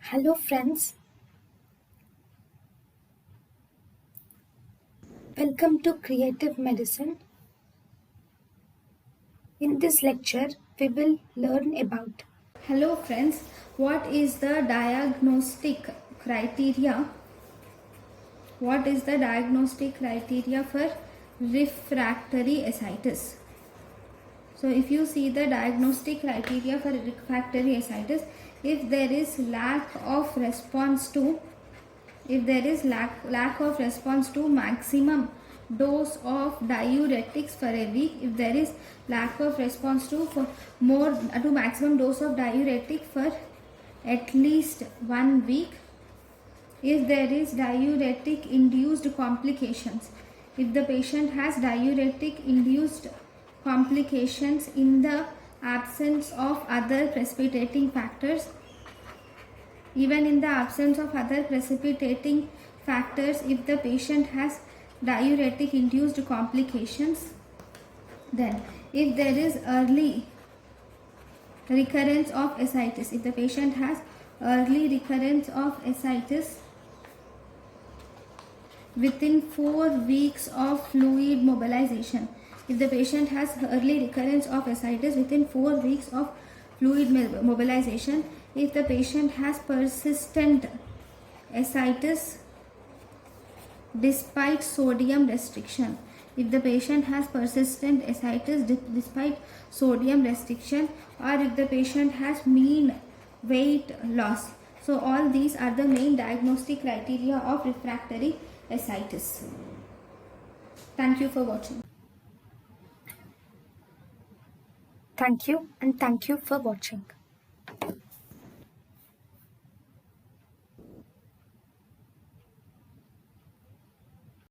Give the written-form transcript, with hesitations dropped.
Hello friends, welcome to Creative Medicine. In this lecture, we will learn about. Hello friends, what is the diagnostic criteria? What is the diagnostic criteria for refractory ascitis? So if you see the diagnostic criteria for refractory ascitis, if there is lack of response to maximum dose of diuretics for a week, if there is lack of response to for more to maximum dose of diuretic for at least 1 week, if there is diuretic induced complications, if the patient has diuretic induced complications in the absence of other precipitating factors, even in the absence of other precipitating factors, if the patient has diuretic induced complications, then if there is early recurrence of ascitis, if the patient has early recurrence of ascitis within 4 weeks of fluid mobilization, if the patient has early recurrence of ascitis within 4 weeks of fluid mobilization, if the patient has persistent ascitis despite sodium restriction, if the patient has persistent ascitis despite sodium restriction, or if the patient has mean weight loss. So all these are the main diagnostic criteria of refractory ascitis. Thank you for watching. Thank you and thank you for watching.